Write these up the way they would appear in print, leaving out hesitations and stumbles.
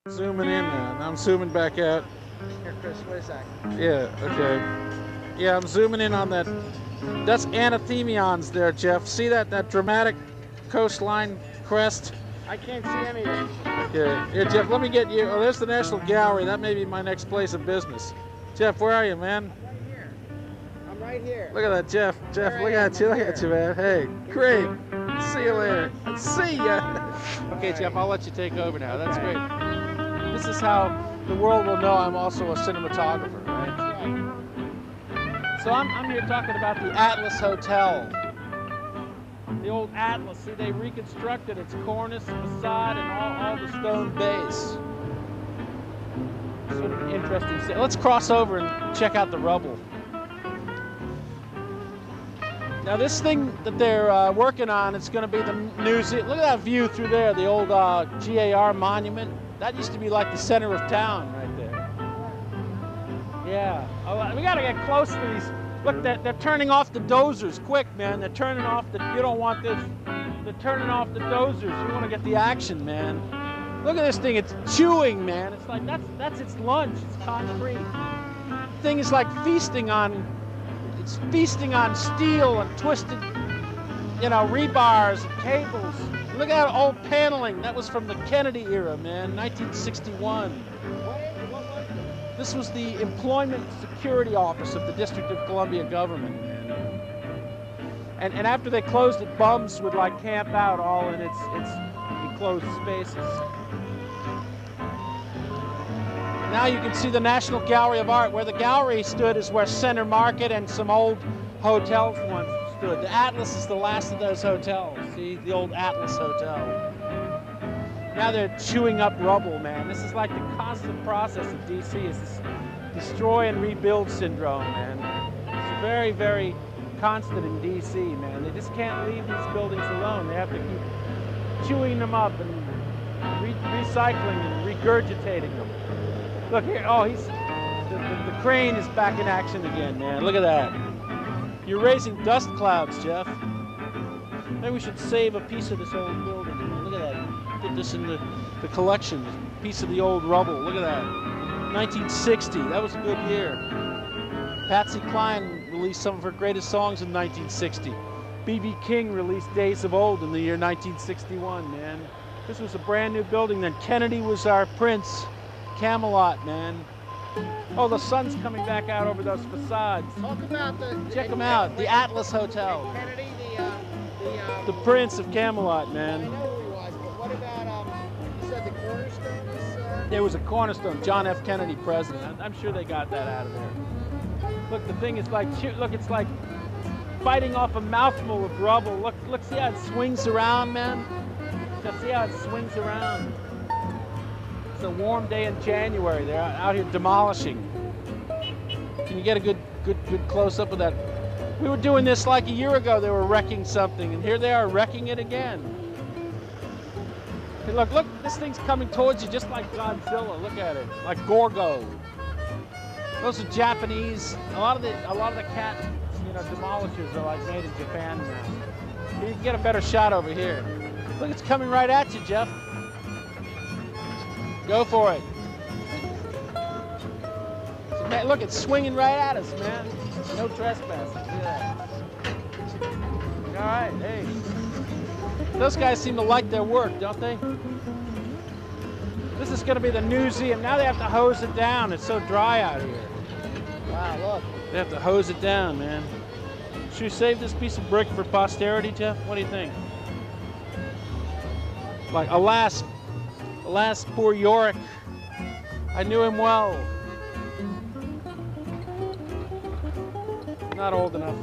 Zooming in now. I'm zooming back out. Here, Chris, wait a sec. Yeah, okay. Yeah, I'm zooming in on that. That's Anathemions there, Jeff. See that dramatic coastline crest? I can't see anything. Okay. Here, Jeff, let me get you. Oh, there's the National Gallery. That may be my next place of business. Jeff, where are you, man? I'm right here. I'm right here. Look at that, Jeff. Jeff, look at you. Look at you, man. Hey, great. See you later. See ya. Okay, Jeff, I'll let you take over now. That's great. This is how the world will know I'm also a cinematographer, right? So I'm here talking about the Atlas Hotel. The old Atlas. See, they reconstructed its cornice, facade, and all the stone base. Sort of interesting. Let's cross over and check out the rubble. Now this thing that they're working on, it's going to be the museum. Look at that view through there, the old GAR monument. That used to be like the center of town right there. Yeah, we got to get close to these. Look, they're turning off the dozers. Quick, man, they're turning off the, you don't want this. They're turning off the dozers. You want to get the action, man. Look at this thing, it's chewing, man. It's like, that's its lunch, it's concrete. The thing is like feasting on steel and twisted, you know, rebars and cables. Look at that old paneling. That was from the Kennedy era, man, 1961. What was it? This was the Employment Security Office of the District of Columbia government, man. And after they closed it, bums would like camp out all in its enclosed spaces. Now you can see the National Gallery of Art. Where the gallery stood is where Center Market and some old hotels once stood. The Atlas is the last of those hotels. See, the old Atlas Hotel. Now they're chewing up rubble, man. This is like the constant process of DC. It's this destroy and rebuild syndrome, man. It's very, very constant in DC, man. They just can't leave these buildings alone. They have to keep chewing them up and recycling and regurgitating them. Look here, oh, the crane is back in action again, man. Look at that. You're raising dust clouds, Jeff. Maybe we should save a piece of this old building. Look at that. Put this in the collection. A piece of the old rubble. Look at that. 1960. That was a good year. Patsy Cline released some of her greatest songs in 1960. B.B. King released Days of Old in the year 1961, man. This was a brand new building then. Kennedy was our prince. Camelot, man. Oh, the sun's coming back out over those facades. Talk about Check them out. The Atlas Hotel. Kennedy, The Prince of Camelot, man. I know who he was, but what about, you said the cornerstone is... There was a cornerstone, John F. Kennedy, president. I'm sure they got that out of there. Look, the thing is like, look, it's like fighting off a mouthful of rubble. Look, see how it swings around, man? Just see how it swings around. It's a warm day in January. They're out here demolishing. Can you get a good close-up of that? We were doing this like a year ago. They were wrecking something, and here they are wrecking it again. Hey, look, this thing's coming towards you just like Godzilla. Look at it, like Gorgo. Those are Japanese. A lot of the cat, demolishers are like made in Japan now. You can get a better shot over here. Look, it's coming right at you, Jeff. Go for it. So, man, look, it's swinging right at us, man. No trespassing. Look at that. All right, hey. Those guys seem to like their work, don't they? This is going to be the museum. Now they have to hose it down. It's so dry out here. Wow, look. They have to hose it down, man. Should we save this piece of brick for posterity, Jeff? What do you think? Like, alas, poor Yorick. I knew him well. Not old enough.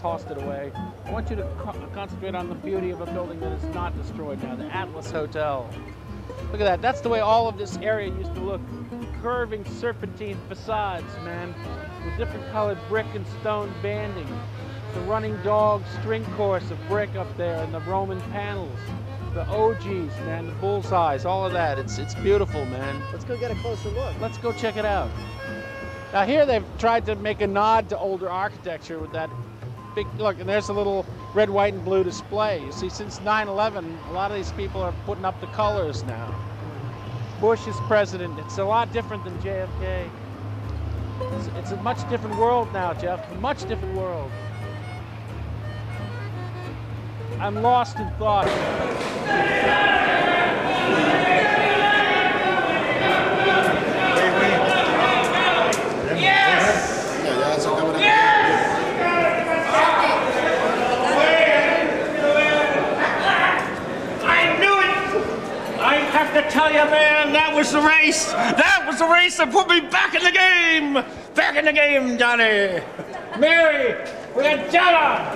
Tossed it away. I want you to concentrate on the beauty of a building that is not destroyed now, the Atlas Hotel. Look at that. That's the way all of this area used to look. Curving serpentine facades, man, with different colored brick and stone banding. The running dog string course of brick up there and the Roman panels. The OGs, man, the bullseyes, all of that. It's beautiful, man. Let's go get a closer look. Let's go check it out. Now here they've tried to make a nod to older architecture with that big, look, and there's a little red, white, and blue display. You see, since 9/11, a lot of these people are putting up the colors now. Bush is president. It's a lot different than JFK. It's a much different world now, Jeff. A much different world. I'm lost in thought. To tell you, man, that was the race. That was the race that put me back in the game. Back in the game, Johnny. Mary, we got Jenna.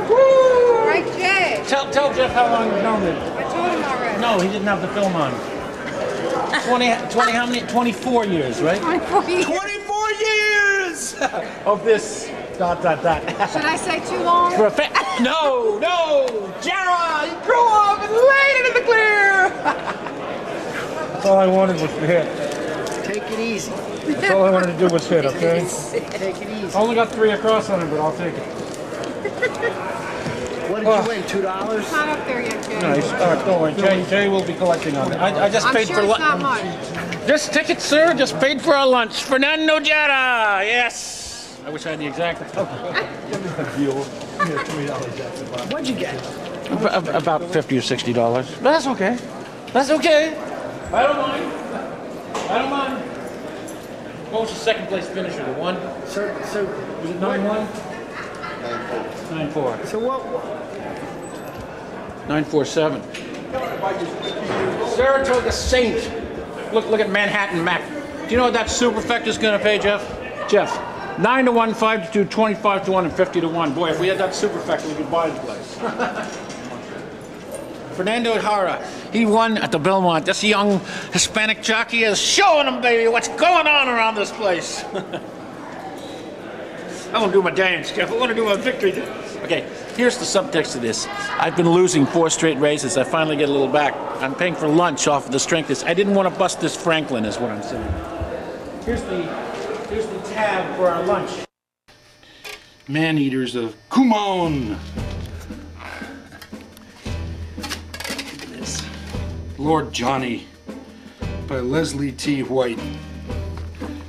All right, Jay. Tell Jeff how long you've known him. I told him already. No, he didn't have the film on. 20, how many? 24 years, right? 24 years. 24 years of this. Dot. Should I say too long? For a fact. No. Jenna, you grew up and laid it in the clear. That's all I wanted was to hit. Take it easy. That's all I wanted to do was hit, okay? Take it easy. I only got 3 across on it, but I'll take it. What did you win, $2? It's not up there yet, Jay. Nice. Don't worry. Jay will be collecting on it. I just I'm paid sure for it's not lunch. much. Just ticket, sir. Just paid for our lunch. Fernando Jetta. Yes. I wish I had the exact. What'd you get? About $50 or $60. But that's okay. That's okay. I don't mind. What was the second place finisher? The one? So Was it 9-1? 9-4. So what? 947. Saratoga Saint. Look at Manhattan Mac. Do you know what that superfecta's going to pay, Jeff? Jeff, 9-1, 5-2, 25-1, and 50-1. Boy, if we had that superfecta, we could buy the place. Fernando Jara, he won at the Belmont. This young Hispanic jockey is showing them, baby, what's going on around this place. I want to do my dance, Jeff. I want to do my victory dance. Okay, here's the subtext of this. I've been losing 4 straight races. I finally get a little back. I'm paying for lunch off of the strength of this. I didn't want to bust this Franklin, is what I'm saying. Here's the tab for our lunch. Man-eaters of Kumon. Look at this. Lord Johnny by Leslie T. White.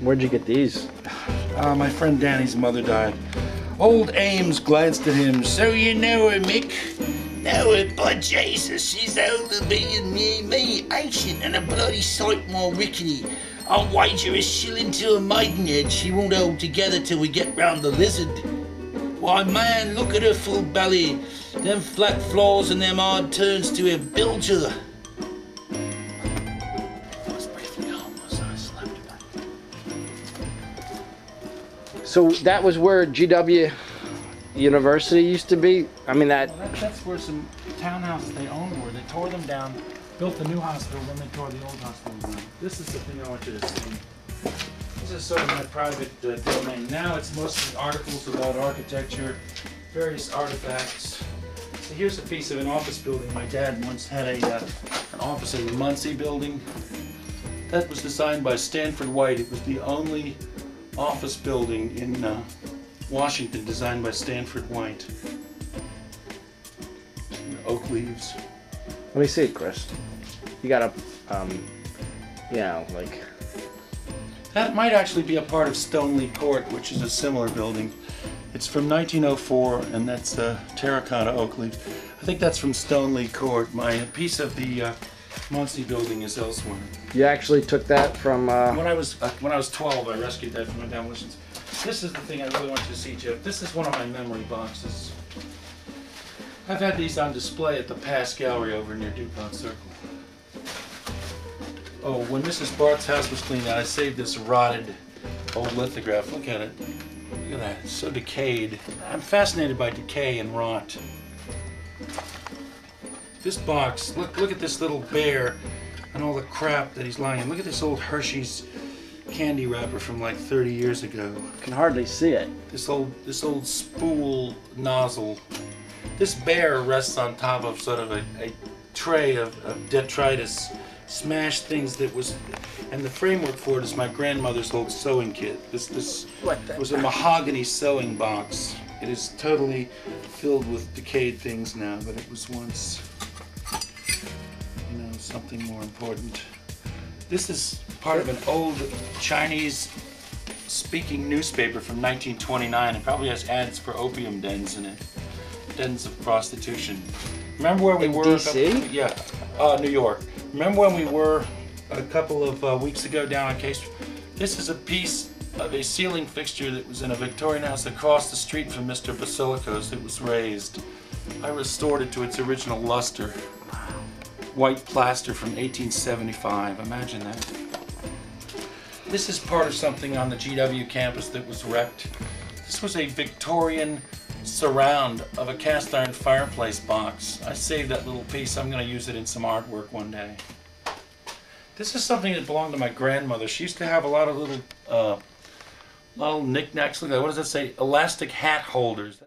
Where'd you get these? My friend Danny's mother died. Old Ames glanced at him. So you know her, Mick? Know her, by Jesus. She's older than me, ancient and a bloody sight more rickety. I'll wager a shilling to a maidenhead she won't hold together till we get round the lizard. Why, man, look at her full belly. Them flat floors and them hard turns to her bilger. So that was where GW University used to be? I mean Well, that's where some townhouses they owned were. They tore them down, built the new hospital, then they tore the old hospital down. This is the thing I want you to see. This is sort of my private domain. Now it's mostly articles about architecture, various artifacts. So here's a piece of an office building. My dad once had an office in the Muncie building. That was designed by Stanford White. It was the only office building in Washington designed by Stanford White. Oak leaves. Let me see it, Chris. You got a, you know, like... That might actually be a part of Stoneleigh Court, which is a similar building. It's from 1904, and that's terracotta oak leaves. I think that's from Stoneleigh Court. My piece of the Muncie building is elsewhere. You actually took that from... When I was 12, I rescued that from my demolitions. This is the thing I really want you to see, Jeff. This is one of my memory boxes. I've had these on display at the Pass Gallery over near DuPont Circle. Oh, when Mrs. Barth's house was cleaned out, I saved this rotted old lithograph. Look at it. Look at that. It's so decayed. I'm fascinated by decay and rot. This box, look at this little bear and all the crap that he's lying in. Look at this old Hershey's candy wrapper from like 30 years ago. I can hardly see it. This old spool nozzle. This bear rests on top of sort of a tray of detritus smashed things that was, and the framework for it is my grandmother's old sewing kit. This was a mahogany sewing box. It is totally filled with decayed things now, but it was once, you know, something more important. This is part of an old Chinese speaking newspaper from 1929. It probably has ads for opium dens in it. Dens of prostitution. Remember where we were? DC? Yeah, New York. Remember when we were a couple of weeks ago down on Case? This is a piece of a ceiling fixture that was in a Victorian house across the street from Mr. Basilico's. It was razed. I restored it to its original luster. White plaster from 1875. Imagine that. This is part of something on the GW campus that was wrecked. This was a Victorian surround of a cast iron fireplace box. I saved that little piece. I'm going to use it in some artwork one day. This is something that belonged to my grandmother. She used to have a lot of little knickknacks. What does that say? Elastic hat holders.